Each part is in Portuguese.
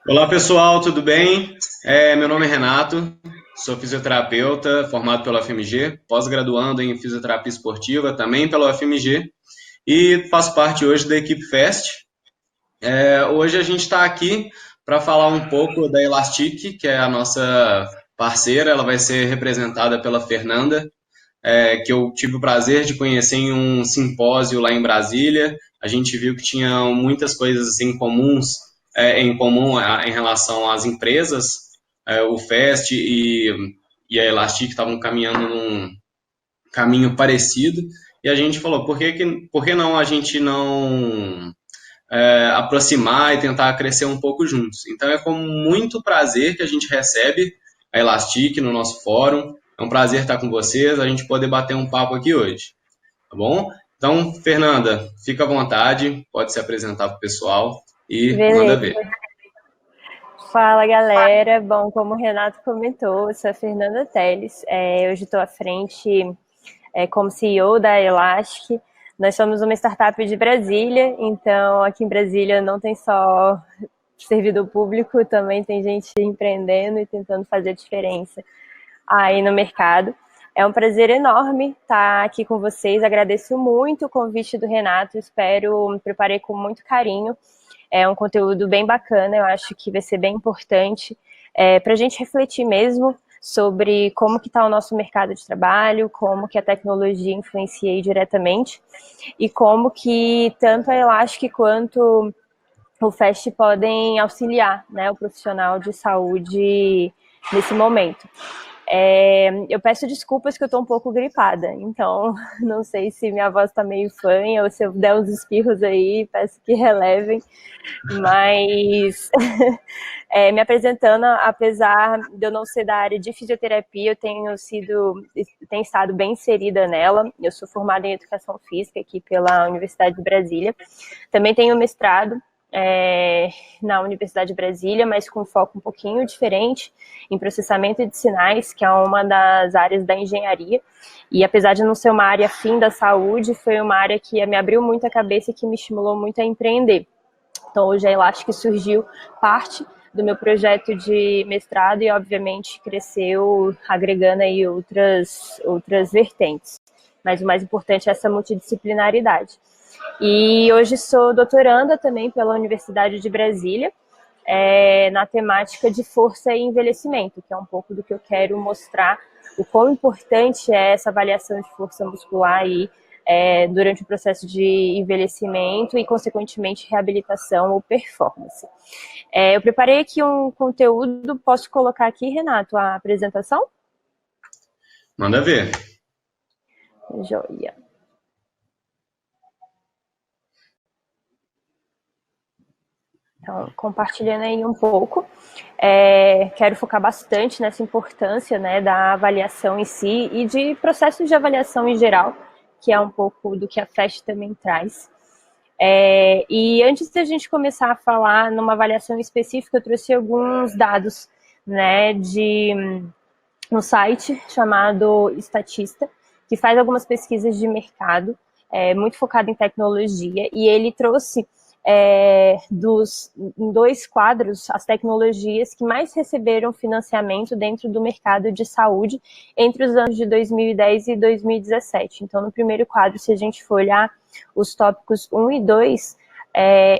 Olá pessoal, tudo bem? Meu nome é Renato, sou fisioterapeuta formado pela UFMG, pós-graduando em fisioterapia esportiva também pela UFMG e faço parte hoje da equipe FEST. Hoje a gente está aqui para falar um pouco da Elastic, que é a nossa parceira, ela vai ser representada pela Fernanda, que eu tive o prazer de conhecer em um simpósio lá em Brasília. A gente viu que tinha muitas coisas assim, em comum em relação às empresas. O FEST e a Elastic estavam caminhando num caminho parecido. E a gente falou, por que não a gente não aproximar e tentar crescer um pouco juntos? Então é com muito prazer que a gente recebe a Elastic no nosso fórum. É um prazer estar com vocês, a gente poder bater um papo aqui hoje, tá bom? Então, Fernanda, fica à vontade, pode se apresentar para o pessoal e manda Beleza. ver. Fala, galera. Bom, como o Renato comentou, eu sou a Fernanda Teles. Hoje estou à frente como CEO da Elastic. Nós somos uma startup de Brasília, então aqui em Brasília não tem só servidor público, também tem gente empreendendo e tentando fazer a diferença aí no mercado. É um prazer enorme estar aqui com vocês. Agradeço muito o convite do Renato. Me preparei com muito carinho. É um conteúdo bem bacana, eu acho que vai ser bem importante para a gente refletir mesmo sobre como que está o nosso mercado de trabalho, como que a tecnologia influencia diretamente e como que tanto a Elastic quanto o FAST podem auxiliar, né, o profissional de saúde nesse momento. Eu peço desculpas que eu tô um pouco gripada, então não sei se minha voz tá meio fanha ou se eu der uns espirros aí, peço que relevem, mas me apresentando, apesar de eu não ser da área de fisioterapia, tenho estado bem inserida nela. Eu sou formada em educação física aqui pela Universidade de Brasília. Também tenho mestrado na Universidade de Brasília, mas com foco um pouquinho diferente em processamento de sinais, que é uma das áreas da engenharia. E apesar de não ser uma área afim da saúde, foi uma área que me abriu muito a cabeça e que me estimulou muito a empreender. Então, hoje a Elastic surgiu parte do meu projeto de mestrado e, obviamente, cresceu agregando aí outras vertentes. Mas o mais importante é essa multidisciplinaridade. E hoje sou doutoranda também pela Universidade de Brasília, na temática de força e envelhecimento, que é um pouco do que eu quero mostrar, o quão importante é essa avaliação de força muscular aí, durante o processo de envelhecimento e, consequentemente, reabilitação ou performance. Eu preparei aqui um conteúdo, posso colocar aqui, Renato, a apresentação? Manda ver. Joia. Então, compartilhando aí um pouco, quero focar bastante nessa importância, né, da avaliação em si e de processos de avaliação em geral, que é um pouco do que a FAST também traz. E antes de a gente começar a falar numa avaliação específica, eu trouxe alguns dados, né, de um site chamado Statista, que faz algumas pesquisas de mercado, muito focado em tecnologia, e ele trouxe em dois quadros as tecnologias que mais receberam financiamento dentro do mercado de saúde entre os anos de 2010 e 2017. Então, no primeiro quadro, se a gente for olhar os tópicos 1 e 2,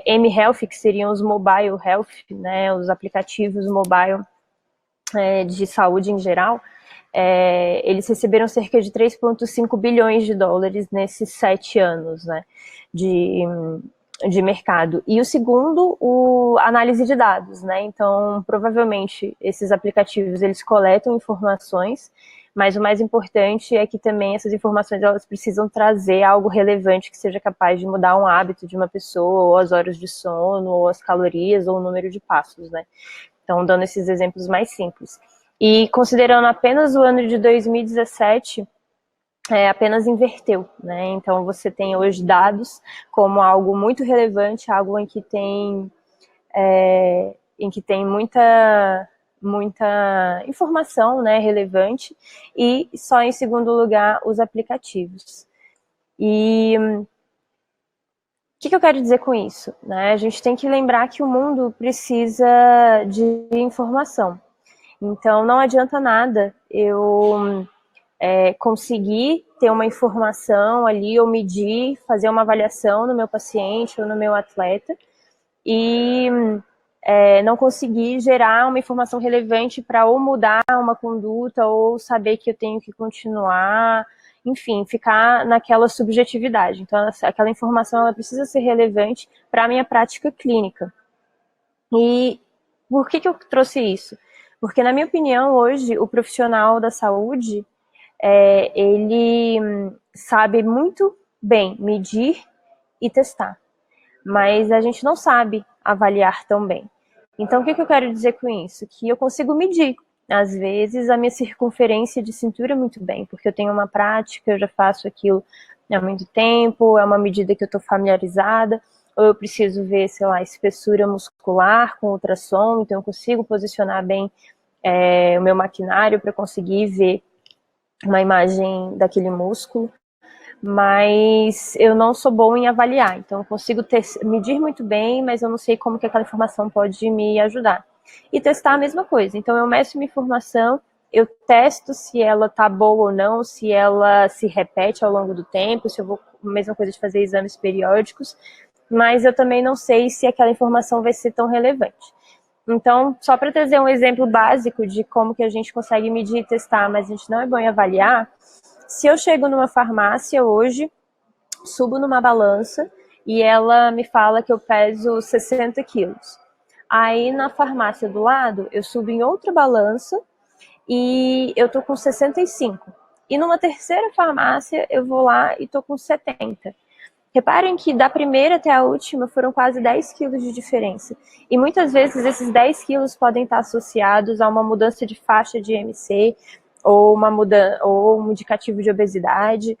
mHealth, que seriam os mobile health, né, os aplicativos mobile de saúde em geral, eles receberam cerca de 3,5 bilhões de dólares nesses 7 anos, né, de mercado. E o segundo, análise de dados, né? Então, provavelmente, esses aplicativos, eles coletam informações, mas o mais importante é que também essas informações, elas precisam trazer algo relevante que seja capaz de mudar um hábito de uma pessoa, ou as horas de sono, ou as calorias, ou o número de passos, né? Então, dando esses exemplos mais simples. E considerando apenas o ano de 2017, apenas inverteu, né? Então você tem hoje dados como algo muito relevante, algo em que tem muita informação, né, relevante, e só em segundo lugar os aplicativos. E que eu quero dizer com isso? Né? A gente tem que lembrar que o mundo precisa de informação. Então, não adianta nada eu conseguir ter uma informação ali, ou medir, fazer uma avaliação no meu paciente ou no meu atleta, e não conseguir gerar uma informação relevante para ou mudar uma conduta, ou saber que eu tenho que continuar, enfim, ficar naquela subjetividade. Então, aquela informação ela precisa ser relevante para a minha prática clínica. E por que eu trouxe isso? Porque, na minha opinião, hoje, o profissional da saúde, ele sabe muito bem medir e testar, mas a gente não sabe avaliar tão bem. Então, o que eu quero dizer com isso? Que eu consigo medir, às vezes, a minha circunferência de cintura muito bem, porque eu tenho uma prática, eu já faço aquilo há muito tempo, é uma medida que eu estou familiarizada, ou eu preciso ver, sei lá, espessura muscular com ultrassom, então eu consigo posicionar bem o meu maquinário para conseguir ver uma imagem daquele músculo, mas eu não sou bom em avaliar, então eu consigo medir muito bem, mas eu não sei como que aquela informação pode me ajudar. E testar a mesma coisa, então eu meço minha informação, eu testo se ela tá boa ou não, se ela se repete ao longo do tempo, se eu vou, a mesma coisa de fazer exames periódicos, mas eu também não sei se aquela informação vai ser tão relevante. Então, só para trazer um exemplo básico de como que a gente consegue medir e testar, mas a gente não é bom em avaliar, se eu chego numa farmácia hoje, subo numa balança e ela me fala que eu peso 60 quilos. Aí na farmácia do lado, eu subo em outra balança e eu tô com 65. E numa terceira farmácia, eu vou lá e tô com 70. Reparem que da primeira até a última foram quase 10 quilos de diferença. E muitas vezes esses 10 quilos podem estar associados a uma mudança de faixa de IMC, ou ou um indicativo de obesidade,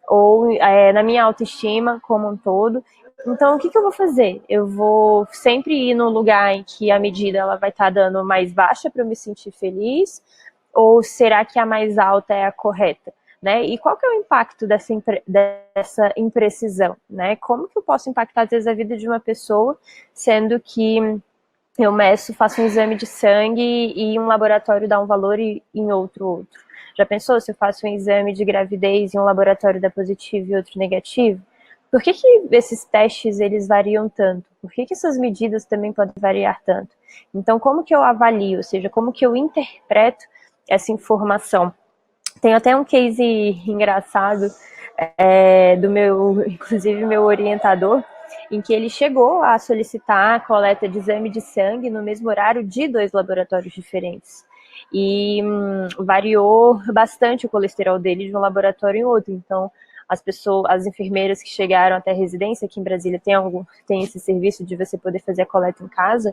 ou na minha autoestima como um todo. Então, o que eu vou fazer? Eu vou sempre ir num lugar em que a medida ela vai estar dando mais baixa para eu me sentir feliz, ou será que a mais alta é a correta? Né? E qual que é o impacto dessa imprecisão? Né? Como que eu posso impactar, às vezes, a vida de uma pessoa, sendo que eu meço, faço um exame de sangue e um laboratório dá um valor e em outro? Já pensou se eu faço um exame de gravidez e um laboratório dá positivo e outro negativo? Por que esses testes eles variam tanto? Por que essas medidas também podem variar tanto? Então, como que eu avalio? Ou seja, como que eu interpreto essa informação? Tem até um case engraçado do inclusive meu orientador, em que ele chegou a solicitar a coleta de exame de sangue no mesmo horário de 2 laboratórios diferentes. E variou bastante o colesterol dele de um laboratório em outro. Então, as enfermeiras que chegaram até a residência, aqui em Brasília tem esse serviço de você poder fazer a coleta em casa,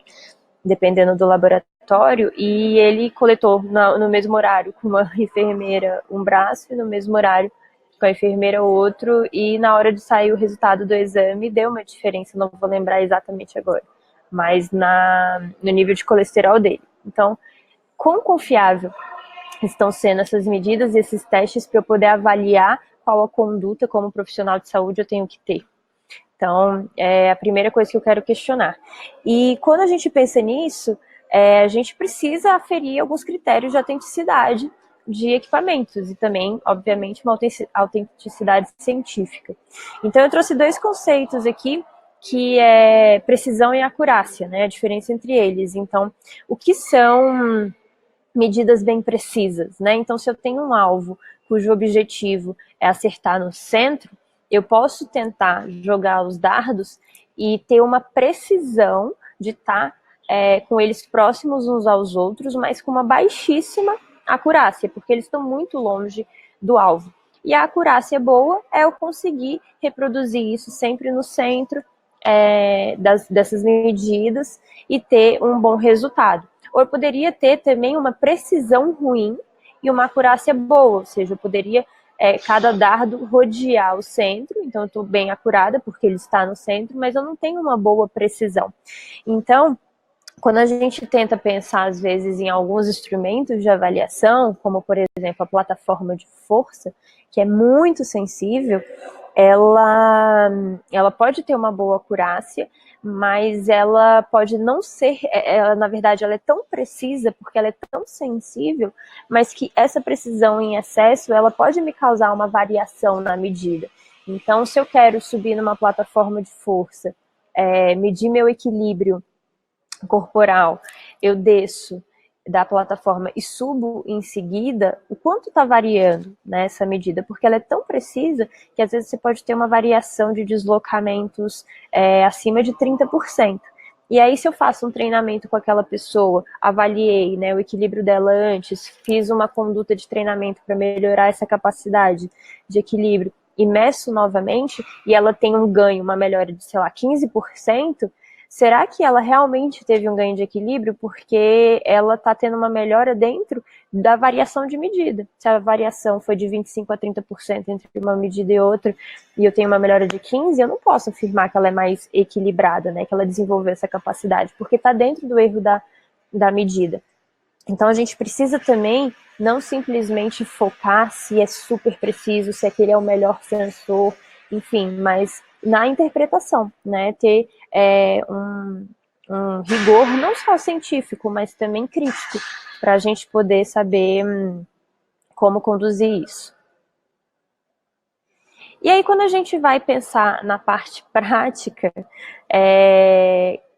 dependendo do laboratório, e ele coletou no mesmo horário com uma enfermeira um braço e no mesmo horário com a enfermeira outro, e na hora de sair o resultado do exame deu uma diferença, não vou lembrar exatamente agora, mas no nível de colesterol dele. Então, quão confiável estão sendo essas medidas e esses testes para eu poder avaliar qual a conduta como profissional de saúde eu tenho que ter? Então, é a primeira coisa que eu quero questionar. E quando a gente pensa nisso, a gente precisa aferir alguns critérios de autenticidade de equipamentos e também, obviamente, uma autenticidade científica. Então, eu trouxe 2 conceitos aqui, que é precisão e acurácia, né? A diferença entre eles. Então, o que são medidas bem precisas, né? Então, se eu tenho um alvo cujo objetivo é acertar no centro, eu posso tentar jogar os dardos e ter uma precisão de estar com eles próximos uns aos outros, mas com uma baixíssima acurácia, porque eles estão muito longe do alvo. E a acurácia boa é eu conseguir reproduzir isso sempre no centro dessas medidas e ter um bom resultado. Ou eu poderia ter também uma precisão ruim e uma acurácia boa, ou seja, eu poderia cada dardo rodear o centro, então eu estou bem acurada porque ele está no centro, mas eu não tenho uma boa precisão. Então, quando a gente tenta pensar, às vezes, em alguns instrumentos de avaliação, como, por exemplo, a plataforma de força, que é muito sensível, ela pode ter uma boa acurácia, mas ela pode não ser, ela, na verdade, ela é tão precisa, porque ela é tão sensível, mas que essa precisão em excesso, ela pode me causar uma variação na medida. Então, se eu quero subir numa plataforma de força, medir meu equilíbrio corporal, eu desço da plataforma e subo em seguida, o quanto está variando nessa medida? Porque ela é tão precisa que às vezes você pode ter uma variação de deslocamentos acima de 30%. E aí, se eu faço um treinamento com aquela pessoa, avaliei, né, o equilíbrio dela antes, fiz uma conduta de treinamento para melhorar essa capacidade de equilíbrio e meço novamente, e ela tem um ganho, uma melhora de, sei lá, 15%, será que ela realmente teve um ganho de equilíbrio porque ela está tendo uma melhora dentro da variação de medida? Se a variação foi de 25% a 30% entre uma medida e outra, e eu tenho uma melhora de 15%, eu não posso afirmar que ela é mais equilibrada, né? Que ela desenvolveu essa capacidade, porque está dentro do erro da medida. Então a gente precisa também não simplesmente focar se é super preciso, se aquele é o melhor sensor, enfim, mas na interpretação, né? Ter um rigor não só científico, mas também crítico, para a gente poder saber como conduzir isso. E aí, quando a gente vai pensar na parte prática,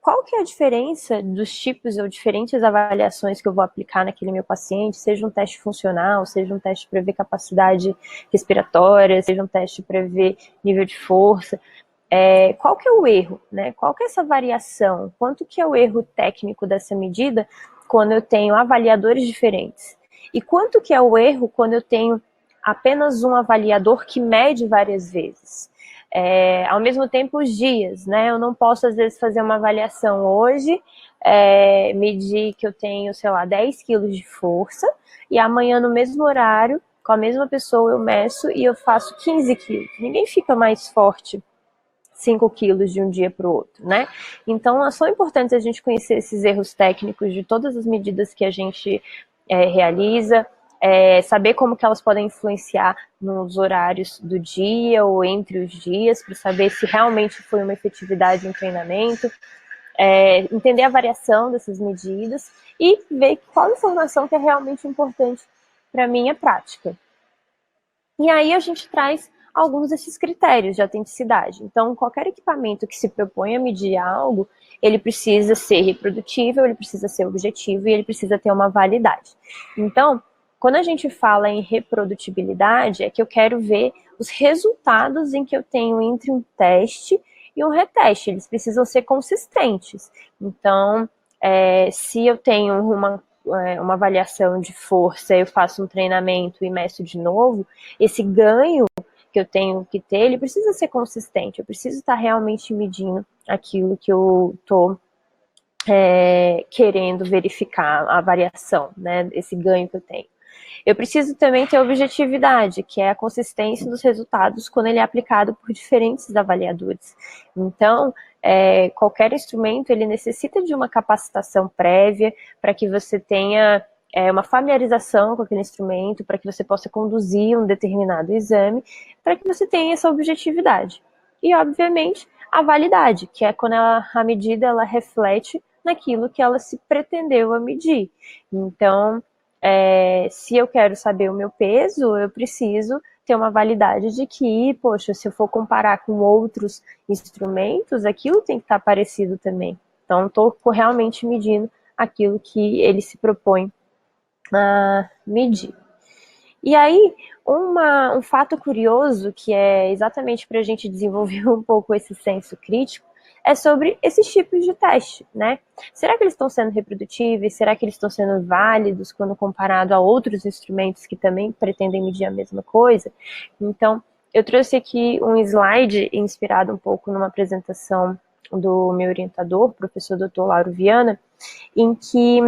qual que é a diferença dos tipos ou diferentes avaliações que eu vou aplicar naquele meu paciente, seja um teste funcional, seja um teste para ver capacidade respiratória, seja um teste para ver nível de força, qual que é o erro, né? Qual que é essa variação? Quanto que é o erro técnico dessa medida quando eu tenho avaliadores diferentes? E quanto que é o erro quando eu tenho apenas um avaliador que mede várias vezes? Ao mesmo tempo, os dias, né? Eu não posso, às vezes, fazer uma avaliação hoje, medir que eu tenho, sei lá, 10 quilos de força, e amanhã, no mesmo horário, com a mesma pessoa, eu meço e eu faço 15 quilos. Ninguém fica mais forte 5 quilos de um dia para o outro, né? Então, são importantes a gente conhecer esses erros técnicos de todas as medidas que a gente realiza, saber como que elas podem influenciar nos horários do dia ou entre os dias, para saber se realmente foi uma efetividade em treinamento, entender a variação dessas medidas e ver qual informação que é realmente importante para a minha prática. E aí a gente traz alguns desses critérios de autenticidade. Então, qualquer equipamento que se propõe a medir algo, ele precisa ser reprodutível, ele precisa ser objetivo e ele precisa ter uma validade. Então, quando a gente fala em reprodutibilidade, é que eu quero ver os resultados em que eu tenho entre um teste e um reteste. Eles precisam ser consistentes. Então, se eu tenho uma avaliação de força, eu faço um treinamento e meço de novo, esse ganho que eu tenho que ter, ele precisa ser consistente, eu preciso estar realmente medindo aquilo que eu estou querendo verificar, a variação, né, esse ganho que eu tenho. Eu preciso também ter objetividade, que é a consistência dos resultados quando ele é aplicado por diferentes avaliadores. Então, qualquer instrumento, ele necessita de uma capacitação prévia para que você tenha uma familiarização com aquele instrumento, para que você possa conduzir um determinado exame, para que você tenha essa objetividade. E, obviamente, a validade, que é quando a medida ela reflete naquilo que ela se pretendeu a medir. Então, se eu quero saber o meu peso, eu preciso ter uma validade de que, poxa, se eu for comparar com outros instrumentos, aquilo tem que estar parecido também. Então, estou realmente medindo aquilo que ele se propõe a medir. E aí, um fato curioso, que é exatamente para a gente desenvolver um pouco esse senso crítico, é sobre esses tipos de teste, né? Será que eles estão sendo reprodutíveis? Será que eles estão sendo válidos quando comparado a outros instrumentos que também pretendem medir a mesma coisa? Então, eu trouxe aqui um slide inspirado um pouco numa apresentação do meu orientador, professor Dr. Lauro Viana, em que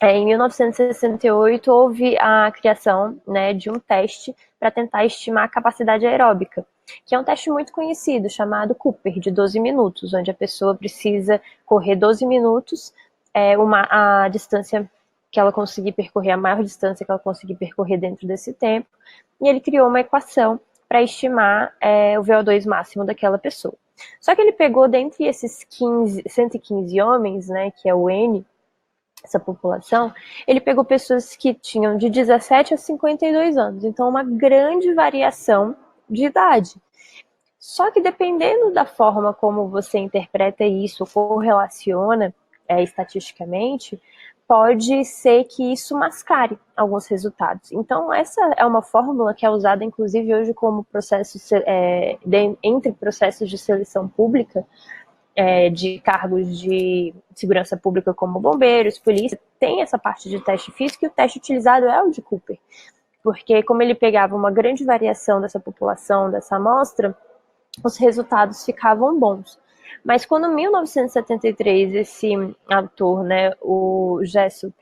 em 1968 houve a criação, né, de um teste para tentar estimar a capacidade aeróbica, que é um teste muito conhecido, chamado Cooper, de 12 minutos, onde a pessoa precisa correr 12 minutos, a distância que ela conseguir percorrer, a maior distância que ela conseguir percorrer dentro desse tempo, e ele criou uma equação para estimar o VO2 máximo daquela pessoa. Só que ele pegou dentre esses 115 homens, né, que é o N, essa população, ele pegou pessoas que tinham de 17 a 52 anos, então uma grande variação de idade. Só que dependendo da forma como você interpreta isso, correlaciona estatisticamente, pode ser que isso mascare alguns resultados. Então, essa é uma fórmula que é usada, inclusive, hoje como processo, entre processos de seleção pública, de cargos de segurança pública como bombeiros, polícia, tem essa parte de teste físico e o teste utilizado é o de Cooper. Porque como ele pegava uma grande variação dessa população, dessa amostra, os resultados ficavam bons. Mas quando em 1973 esse autor, né, o Jessup,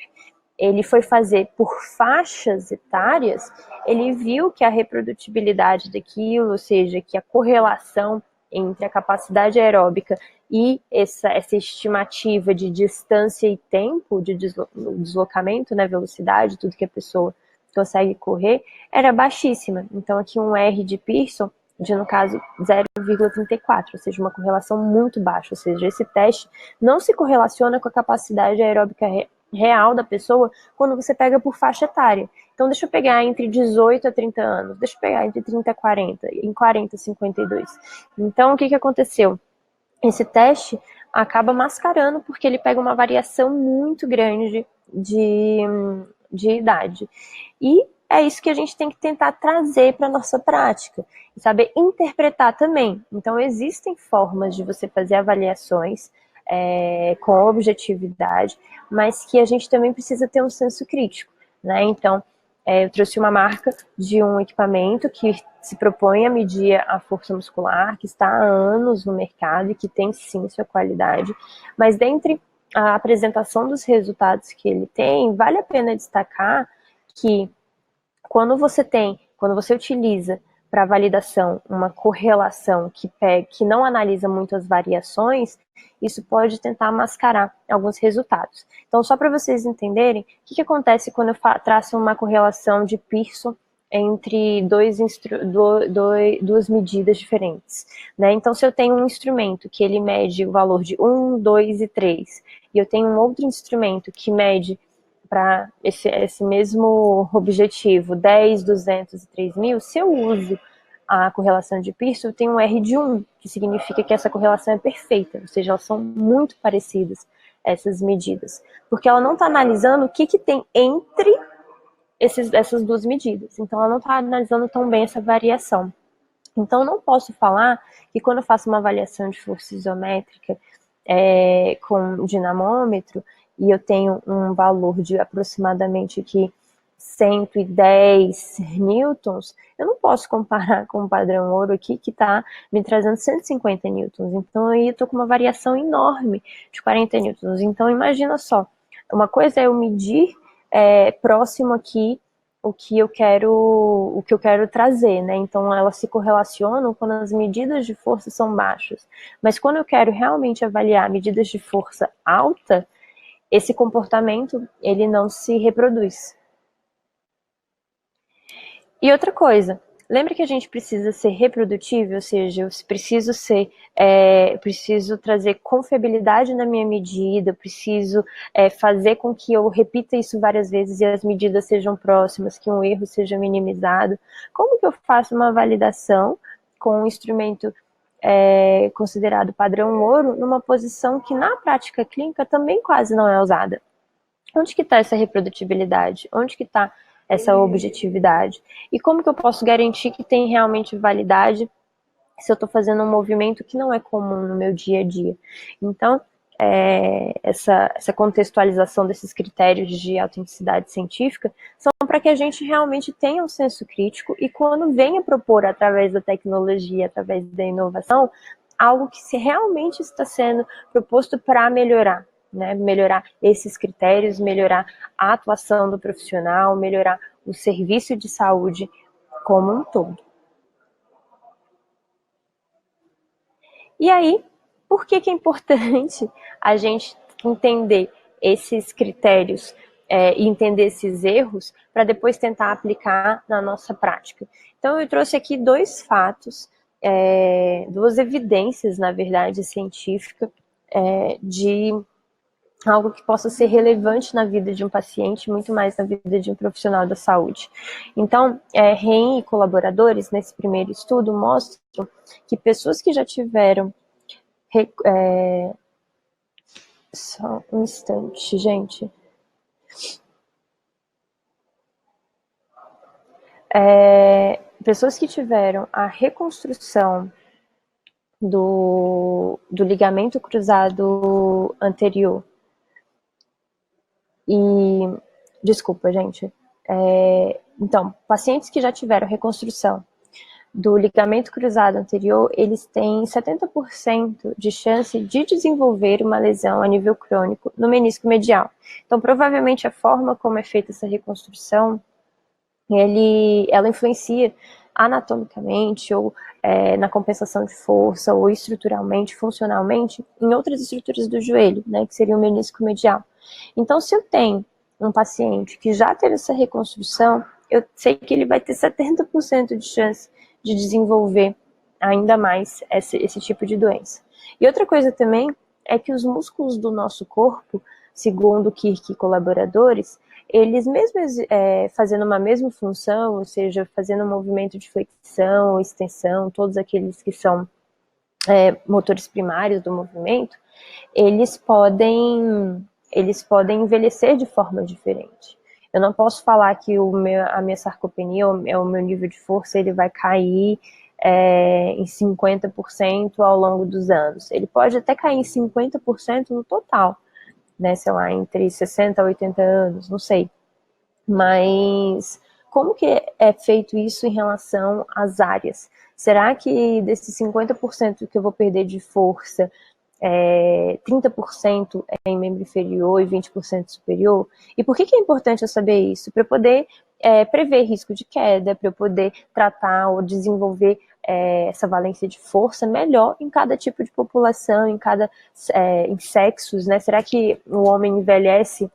ele foi fazer por faixas etárias, ele viu que a reprodutibilidade daquilo, ou seja, que a correlação entre a capacidade aeróbica e essa estimativa de distância e tempo de deslocamento, né, velocidade, tudo que a pessoa consegue correr, era baixíssima. Então aqui um R de Pearson de, no caso, 0,34, ou seja, uma correlação muito baixa, ou seja, esse teste não se correlaciona com a capacidade aeróbica real da pessoa quando você pega por faixa etária. Então, deixa eu pegar entre 18 a 30 anos, deixa eu pegar entre 30 a 40, em 40 a 52. Então, o que aconteceu? Esse teste acaba mascarando porque ele pega uma variação muito grande de idade. E é isso que a gente tem que tentar trazer para a nossa prática e saber interpretar também. Então, existem formas de você fazer avaliações com objetividade, mas que a gente também precisa ter um senso crítico, né? Então, eu trouxe uma marca de um equipamento que se propõe a medir a força muscular, que está há anos no mercado e que tem sim sua qualidade, mas dentre a apresentação dos resultados que ele tem, vale a pena destacar que quando você utiliza para validação uma correlação que não analisa muitas variações, isso pode tentar mascarar alguns resultados. Então, só para vocês entenderem, o que acontece quando eu traço uma correlação de Pearson entre duas medidas diferentes, né? Então, se eu tenho um instrumento que ele mede o valor de 1, 2 e 3, e eu tenho um outro instrumento que mede para esse mesmo objetivo, 10, 200 e 3.000, se eu uso a correlação de Pearson, eu tenho um R de 1, que significa que essa correlação é perfeita, ou seja, elas são muito parecidas, essas medidas, porque ela não está analisando o que tem entre essas duas medidas, então ela não está analisando tão bem essa variação. Então, não posso falar que quando eu faço uma avaliação de força isométrica com dinamômetro, e eu tenho um valor de aproximadamente aqui 110 newtons, eu não posso comparar com o padrão ouro aqui, que está me trazendo 150 newtons. Então, aí eu estou com uma variação enorme de 40 newtons. Então, imagina só, uma coisa é eu medir próximo aqui o que eu quero trazer, né? Então, elas se correlacionam quando as medidas de força são baixas. Mas quando eu quero realmente avaliar medidas de força alta, esse comportamento, ele não se reproduz. E outra coisa, lembra que a gente precisa ser reprodutível, ou seja, eu preciso trazer confiabilidade na minha medida, eu preciso fazer com que eu repita isso várias vezes e as medidas sejam próximas, que um erro seja minimizado. Como que eu faço uma validação com um instrumento considerado padrão ouro numa posição que na prática clínica também quase não é usada? Onde que está essa reprodutibilidade? Onde que está essa objetividade? E como que eu posso garantir que tem realmente validade se eu estou fazendo um movimento que não é comum no meu dia a dia? Então, essa contextualização desses critérios de autenticidade científica são para que a gente realmente tenha um senso crítico e quando venha propor através da tecnologia, através da inovação, algo que se realmente está sendo proposto para melhorar, né? Melhorar esses critérios, melhorar a atuação do profissional, melhorar o serviço de saúde como um todo. E aí, por que é importante a gente entender esses critérios e entender esses erros para depois tentar aplicar na nossa prática. Então, eu trouxe aqui dois fatos, duas evidências, na verdade, científica, de algo que possa ser relevante na vida de um paciente, muito mais na vida de um profissional da saúde. Então, Ren e colaboradores, nesse primeiro estudo, mostram que pessoas que já tiveram... Só um instante, gente. Pessoas que tiveram a reconstrução do ligamento cruzado anterior desculpa, gente. Então, pacientes que já tiveram reconstrução do ligamento cruzado anterior, eles têm 70% de chance de desenvolver uma lesão a nível crônico no menisco medial. Então, provavelmente a forma como é feita essa reconstrução, ela influencia anatomicamente ou na compensação de força ou estruturalmente, funcionalmente, em outras estruturas do joelho, né, que seria o menisco medial. Então, se eu tenho um paciente que já teve essa reconstrução, eu sei que ele vai ter 70% de chance de desenvolver ainda mais esse tipo de doença. E outra coisa também é que os músculos do nosso corpo, segundo Kirk e colaboradores, eles mesmos fazendo uma mesma função, ou seja, fazendo um movimento de flexão, extensão, todos aqueles que são motores primários do movimento, eles podem envelhecer de forma diferente. Eu não posso falar que a minha sarcopenia, o meu nível de força, ele vai cair em 50% ao longo dos anos. Ele pode até cair em 50% no total, né, sei lá, entre 60 a 80 anos, não sei. Mas como que é feito isso em relação às áreas? Será que desses 50% que eu vou perder de força, 30% é em membro inferior e 20% superior? E por que é importante eu saber isso? Para eu poder prever risco de queda, para eu poder tratar ou desenvolver essa valência de força melhor em cada tipo de população, em sexos, né? Será que o homem envelhece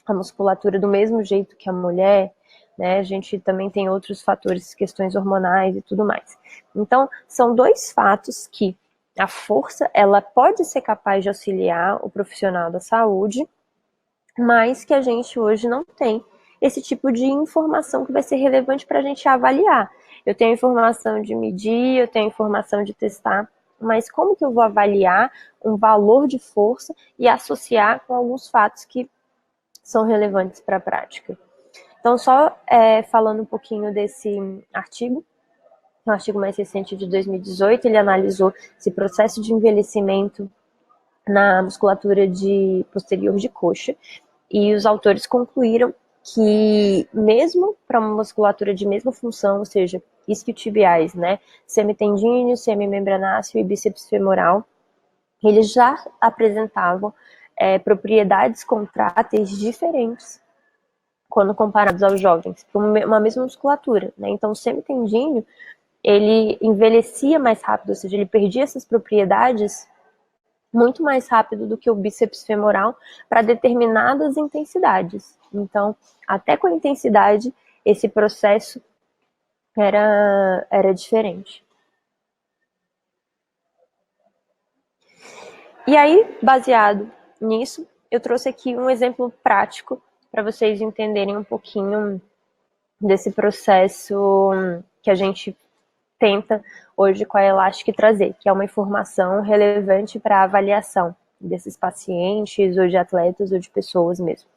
a musculatura do mesmo jeito que a mulher? Né? A gente também tem outros fatores, questões hormonais e tudo mais. Então, são dois fatos que a força, ela pode ser capaz de auxiliar o profissional da saúde, mas que a gente hoje não tem esse tipo de informação que vai ser relevante para a gente avaliar. Eu tenho informação de medir, eu tenho informação de testar, mas como que eu vou avaliar um valor de força e associar com alguns fatos que são relevantes para a prática? Então, só falando um pouquinho desse artigo, um artigo mais recente de 2018, ele analisou esse processo de envelhecimento na musculatura posterior de coxa, e os autores concluíram que mesmo para uma musculatura de mesma função, ou seja, isquiotibiais, né, semitendíneo, semimembranáceo e bíceps femoral, eles já apresentavam propriedades contráteis diferentes quando comparados aos jovens, para uma mesma musculatura, né? Então, o semitendíneo, ele envelhecia mais rápido, ou seja, ele perdia essas propriedades muito mais rápido do que o bíceps femoral para determinadas intensidades. Então, até com a intensidade, esse processo era diferente. E aí, baseado nisso, eu trouxe aqui um exemplo prático para vocês entenderem um pouquinho desse processo que a gente tenta hoje com a Elastic trazer, que é uma informação relevante para a avaliação desses pacientes, ou de atletas, ou de pessoas mesmo.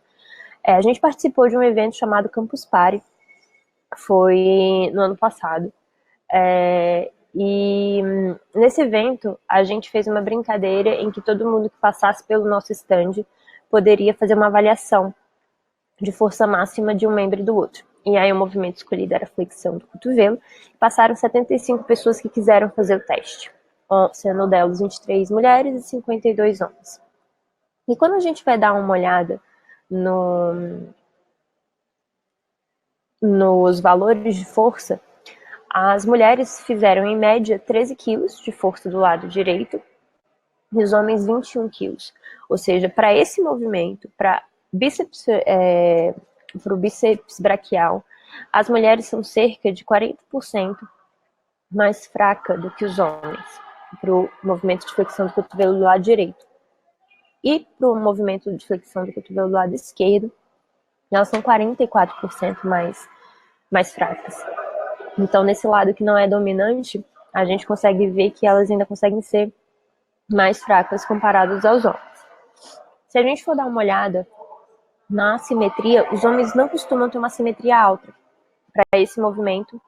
A gente participou de um evento chamado Campus Party, foi no ano passado, e nesse evento a gente fez uma brincadeira em que todo mundo que passasse pelo nosso stand poderia fazer uma avaliação de força máxima de um membro e do outro. E aí o movimento escolhido era a flexão do cotovelo. Passaram 75 pessoas que quiseram fazer o teste, sendo delas 23 mulheres e 52 homens. E quando a gente vai dar uma olhada nos valores de força, as mulheres fizeram em média 13 quilos de força do lado direito e os homens 21 quilos. Ou seja, para esse movimento, para Para o bíceps braquial, as mulheres são cerca de 40% mais fracas do que os homens, para o movimento de flexão do cotovelo do lado direito. E para o movimento de flexão do cotovelo do lado esquerdo, elas são 44% mais fracas. Então, nesse lado que não é dominante, a gente consegue ver que elas ainda conseguem ser mais fracas comparadas aos homens. Se a gente for dar uma olhada na simetria, os homens não costumam ter uma simetria alta para esse movimento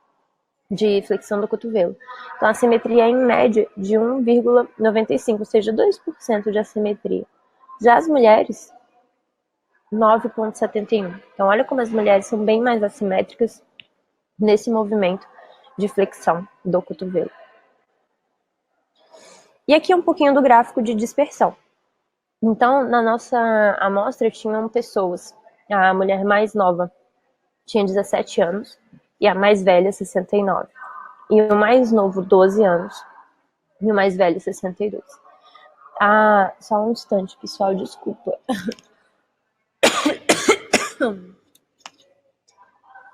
de flexão do cotovelo. Então, a simetria é em média de 1,95, ou seja, 2% de assimetria. Já as mulheres, 9,71. Então, olha como as mulheres são bem mais assimétricas nesse movimento de flexão do cotovelo. E aqui um pouquinho do gráfico de dispersão. Então, na nossa amostra tinham pessoas. A mulher mais nova tinha 17 anos e a mais velha 69. E o mais novo 12 anos e o mais velho 62. Ah, só um instante, pessoal, desculpa.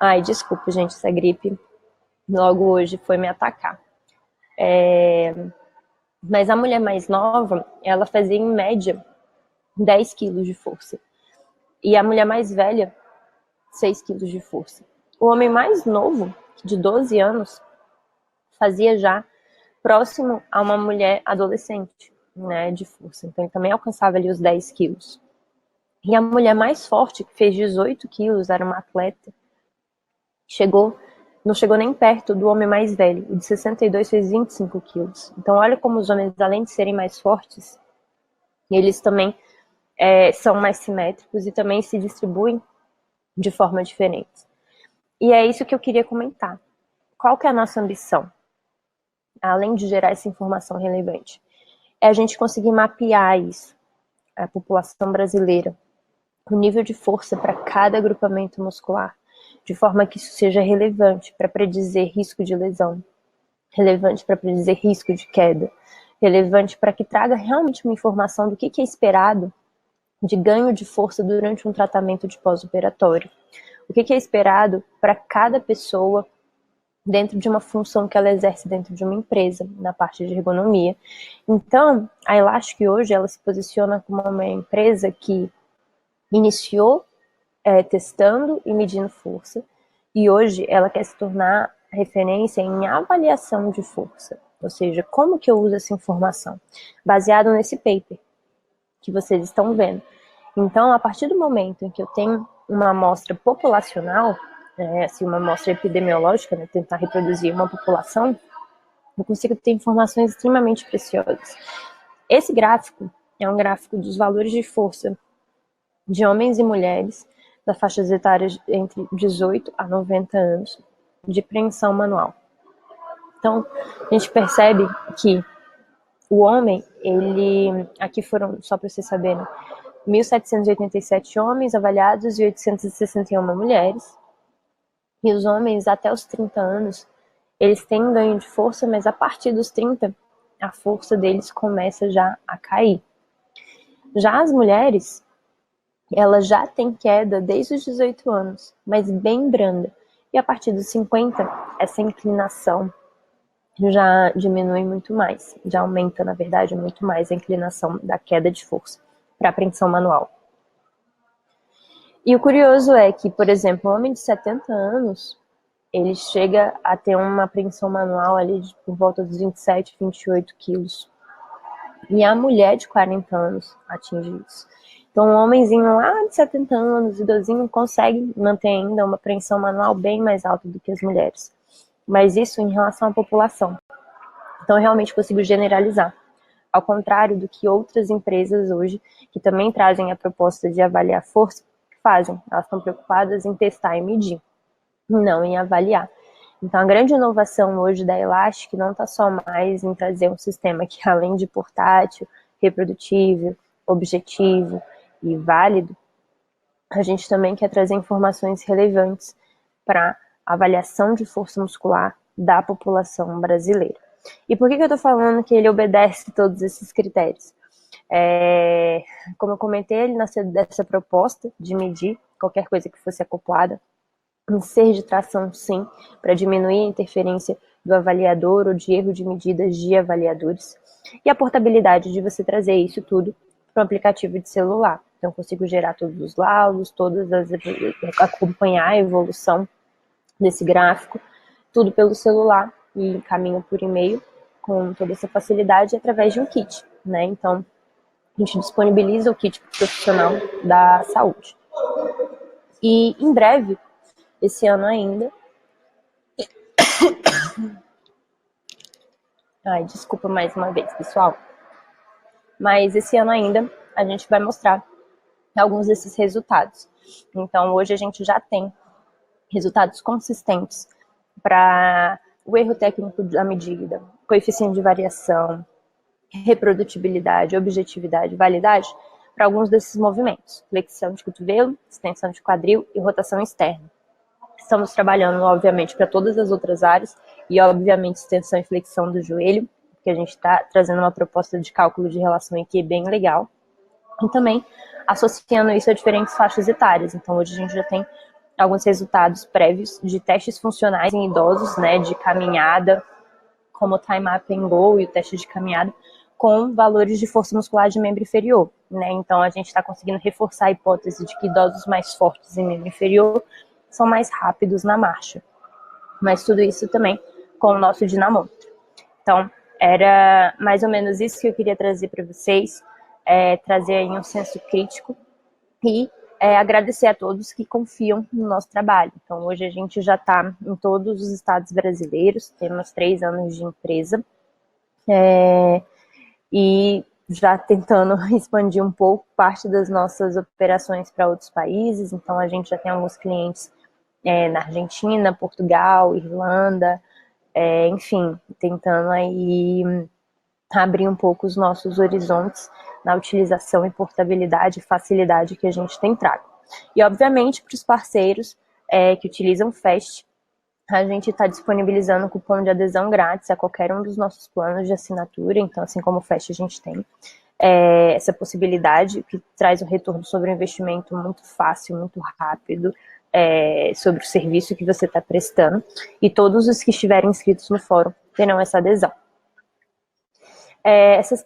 Ai, desculpa, gente, essa gripe logo hoje foi me atacar. Mas a mulher mais nova, ela fazia em média 10 quilos de força. E a mulher mais velha, 6 quilos de força. O homem mais novo, de 12 anos, fazia já próximo a uma mulher adolescente, né, de força. Então, ele também alcançava ali os 10 quilos. E a mulher mais forte, que fez 18 quilos, era uma atleta, não chegou nem perto do homem mais velho. O de 62 fez 25 quilos. Então, olha como os homens, além de serem mais fortes, eles também são mais simétricos e também se distribuem de forma diferente. E é isso que eu queria comentar. Qual que é a nossa ambição? Além de gerar essa informação relevante, é a gente conseguir mapear isso, a população brasileira, o nível de força para cada agrupamento muscular, de forma que isso seja relevante para predizer risco de lesão, relevante para predizer risco de queda, relevante para que traga realmente uma informação do que é esperado de ganho de força durante um tratamento de pós-operatório. O que é esperado para cada pessoa dentro de uma função que ela exerce dentro de uma empresa, na parte de ergonomia. Então, a Elastic hoje, ela se posiciona como uma empresa que iniciou testando e medindo força, e hoje ela quer se tornar referência em avaliação de força, ou seja, como que eu uso essa informação, baseado nesse paper que vocês estão vendo. Então, a partir do momento em que eu tenho uma amostra populacional, assim, uma amostra epidemiológica, né, tentar reproduzir uma população, eu consigo ter informações extremamente preciosas. Esse gráfico é um gráfico dos valores de força de homens e mulheres das faixas etárias entre 18 a 90 anos de preensão manual. Então, a gente percebe que o homem, aqui foram, só para vocês saberem, 1.787 homens avaliados e 861 mulheres. E os homens até os 30 anos, eles têm ganho de força, mas a partir dos 30, a força deles começa já a cair. Já as mulheres, elas já têm queda desde os 18 anos, mas bem branda. E a partir dos 50, essa inclinação já diminui muito mais, já aumenta, na verdade, muito mais a inclinação da queda de força para a preensão manual. E o curioso é que, por exemplo, um homem de 70 anos, ele chega a ter uma preensão manual ali por volta dos 27, 28 quilos. E a mulher de 40 anos atinge isso. Então, um homenzinho lá de 70 anos, idosinho, consegue manter ainda uma preensão manual bem mais alta do que as mulheres. Mas isso em relação à população. Então, eu realmente consigo generalizar. Ao contrário do que outras empresas hoje, que também trazem a proposta de avaliar força, fazem. Elas estão preocupadas em testar e medir, não em avaliar. Então, a grande inovação hoje da Elastic não está só mais em trazer um sistema que, além de portátil, reprodutível, objetivo e válido, a gente também quer trazer informações relevantes para avaliação de força muscular da população brasileira. E por que eu estou falando que ele obedece todos esses critérios? Como eu comentei, ele nasceu dessa proposta de medir qualquer coisa que fosse acoplada, em ser de tração, sim, para diminuir a interferência do avaliador ou de erro de medidas de avaliadores, e a portabilidade de você trazer isso tudo para um aplicativo de celular. Então, eu consigo gerar todos os laudos, acompanhar a evolução desse gráfico, tudo pelo celular e encaminho por e-mail com toda essa facilidade através de um kit, né? Então, a gente disponibiliza o kit profissional da saúde. E em breve, esse ano ainda. Ai, desculpa mais uma vez, pessoal. Mas esse ano ainda a gente vai mostrar alguns desses resultados. Então, hoje a gente já tem resultados consistentes para o erro técnico da medida, coeficiente de variação, reprodutibilidade, objetividade, validade, para alguns desses movimentos: flexão de cotovelo, extensão de quadril e rotação externa. Estamos trabalhando, obviamente, para todas as outras áreas e, obviamente, extensão e flexão do joelho, porque a gente está trazendo uma proposta de cálculo de relação aqui bem legal. E também associando isso a diferentes faixas etárias. Então, hoje a gente já tem alguns resultados prévios de testes funcionais em idosos, né, de caminhada, como o Time Up and Go e o teste de caminhada, com valores de força muscular de membro inferior, né? Então, a gente está conseguindo reforçar a hipótese de que idosos mais fortes em membro inferior são mais rápidos na marcha. Mas tudo isso também com o nosso dinamômetro. Então, era mais ou menos isso que eu queria trazer para vocês, trazer aí um senso crítico e agradecer a todos que confiam no nosso trabalho. Então, hoje a gente já está em todos os estados brasileiros, temos 3 anos de empresa, e já tentando expandir um pouco parte das nossas operações para outros países. Então, a gente já tem alguns clientes na Argentina, Portugal, Irlanda, enfim, tentando aí abrir um pouco os nossos horizontes na utilização e portabilidade e facilidade que a gente tem trago. E, obviamente, para os parceiros que utilizam o FAST, a gente está disponibilizando um cupom de adesão grátis a qualquer um dos nossos planos de assinatura. Então, assim como o FAST, a gente tem essa possibilidade que traz um retorno sobre o investimento muito fácil, muito rápido, sobre o serviço que você está prestando. E todos os que estiverem inscritos no fórum terão essa adesão. Esses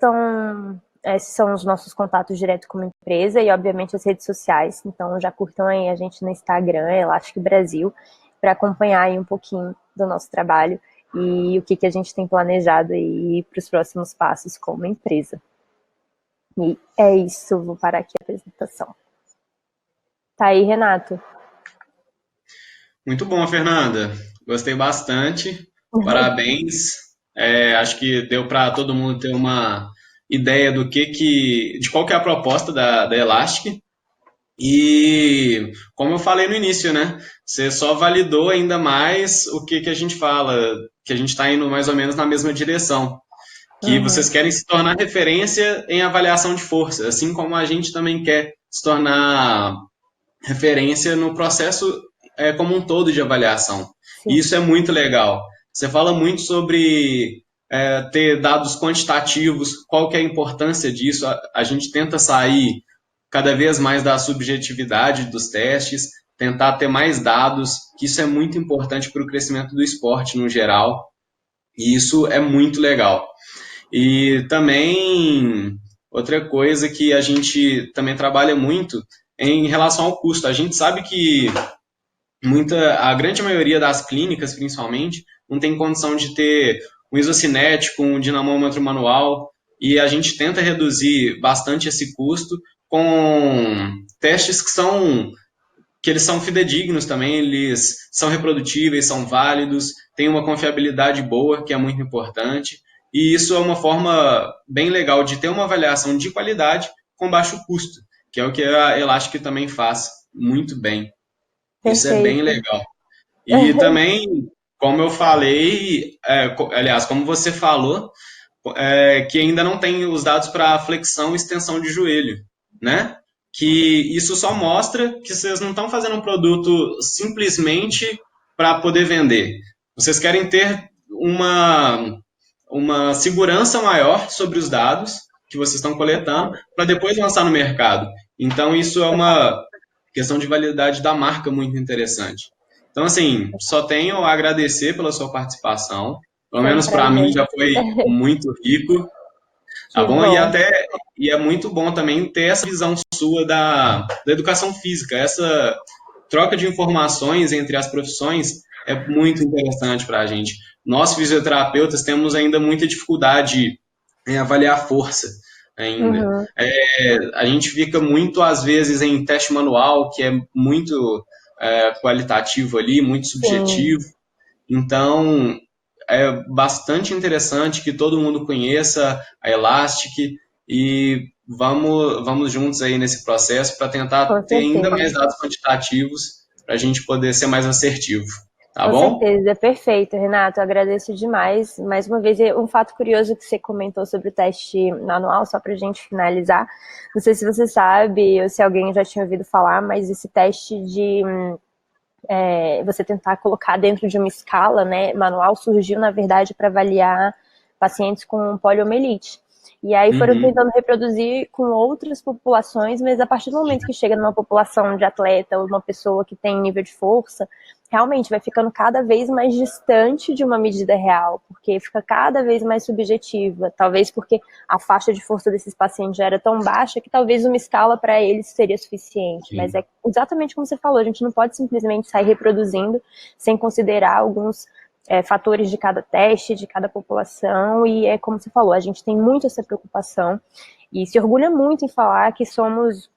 são os nossos contatos direto com a empresa e, obviamente, as redes sociais. Então, já curtam aí a gente no Instagram, Elastic Brasil, para acompanhar aí um pouquinho do nosso trabalho e o que a gente tem planejado aí para os próximos passos como empresa. E é isso, vou parar aqui a apresentação. Tá aí, Renato? Muito bom, Fernanda. Gostei bastante. Parabéns. Acho que deu para todo mundo ter uma ideia de qual que é a proposta da Elastic. E como eu falei no início, né? Você só validou ainda mais o que a gente fala, que a gente está indo mais ou menos na mesma direção. Que vocês querem se tornar referência em avaliação de força, assim como a gente também quer se tornar referência no processo como um todo de avaliação. Sim. E isso é muito legal. Você fala muito sobre ter dados quantitativos, qual que é a importância disso. A gente tenta sair cada vez mais da subjetividade dos testes, tentar ter mais dados, que isso é muito importante para o crescimento do esporte no geral, e isso é muito legal. E também, outra coisa que a gente também trabalha muito é em relação ao custo. A gente sabe que a grande maioria das clínicas, principalmente, não tem condição de ter um isocinético, um dinamômetro manual, e a gente tenta reduzir bastante esse custo com testes que eles são fidedignos também, eles são reprodutíveis, são válidos, têm uma confiabilidade boa, que é muito importante, e isso é uma forma bem legal de ter uma avaliação de qualidade com baixo custo, que é o que a Elastic também faz muito bem. Isso é bem legal. E também, como eu falei, aliás, como você falou, que ainda não tem os dados para flexão e extensão de joelho, né? Que isso só mostra que vocês não estão fazendo um produto simplesmente para poder vender. Vocês querem ter uma segurança maior sobre os dados que vocês estão coletando para depois lançar no mercado. Então, isso é uma questão de validade da marca muito interessante. Então, assim, só tenho a agradecer pela sua participação. Pelo menos para mim já foi muito rico, tá bom? E é muito bom também ter essa visão sua da educação física. Essa troca de informações entre as profissões é muito interessante para a gente. Nós, fisioterapeutas, temos ainda muita dificuldade em avaliar força ainda. A gente fica muito, às vezes, em teste manual, que é muito qualitativo ali, muito subjetivo. Sim. Então, é bastante interessante que todo mundo conheça a Elastic e vamos juntos aí nesse processo para tentar ter ainda mais dados quantitativos para a gente poder ser mais assertivo. Tá bom? Com certeza, perfeito, Renato, eu agradeço demais. Mais uma vez, um fato curioso que você comentou sobre o teste manual, só para a gente finalizar. Não sei se você sabe ou se alguém já tinha ouvido falar, mas esse teste de você tentar colocar dentro de uma escala, né, manual, surgiu, na verdade, para avaliar pacientes com poliomielite. E aí foram tentando reproduzir com outras populações, mas a partir do momento que chega numa população de atleta ou uma pessoa que tem nível de força, realmente vai ficando cada vez mais distante de uma medida real, porque fica cada vez mais subjetiva, talvez porque a faixa de força desses pacientes já era tão baixa que talvez uma escala para eles seria suficiente. Sim. Mas é exatamente como você falou, a gente não pode simplesmente sair reproduzindo sem considerar alguns fatores de cada teste, de cada população, e é como você falou, a gente tem muito essa preocupação e se orgulha muito em falar que somos,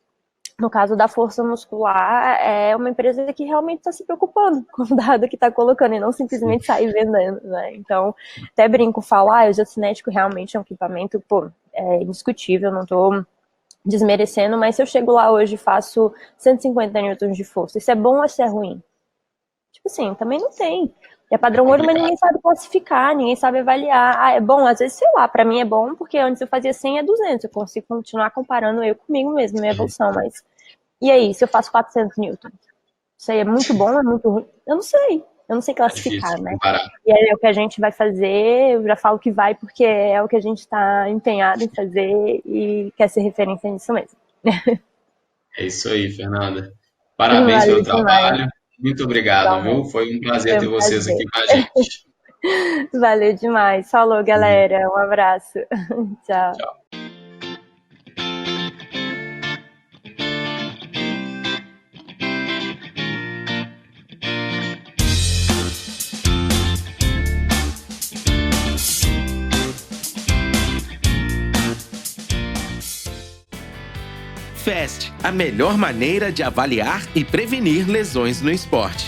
no caso da força muscular, é uma empresa que realmente está se preocupando com o dado que está colocando e não simplesmente sair vendendo, né? Então, até brinco, falar, o isocinético realmente é um equipamento, indiscutível, não estou desmerecendo, mas se eu chego lá hoje e faço 150 newtons de força, isso é bom ou isso é ruim? Tipo assim, também não tem. É padrão ouro, mas ninguém sabe classificar, ninguém sabe avaliar. É bom, às vezes, sei lá, pra mim é bom, porque antes eu fazia 100 a 200, eu consigo continuar comparando eu comigo mesmo, minha evolução, mas... E aí, se eu faço 400 newtons? Isso aí é muito bom, é muito ruim? Eu não sei classificar, né? E aí é o que a gente vai fazer, eu já falo que vai, porque é o que a gente tá empenhado em fazer e quer ser referência nisso mesmo. É isso aí, Fernanda. Parabéns pelo trabalho. Muito obrigado, viu? Foi um prazer ter vocês aqui com a gente. Valeu demais. Falou, galera. Um abraço. Tchau. Tchau. FAST, a melhor maneira de avaliar e prevenir lesões no esporte.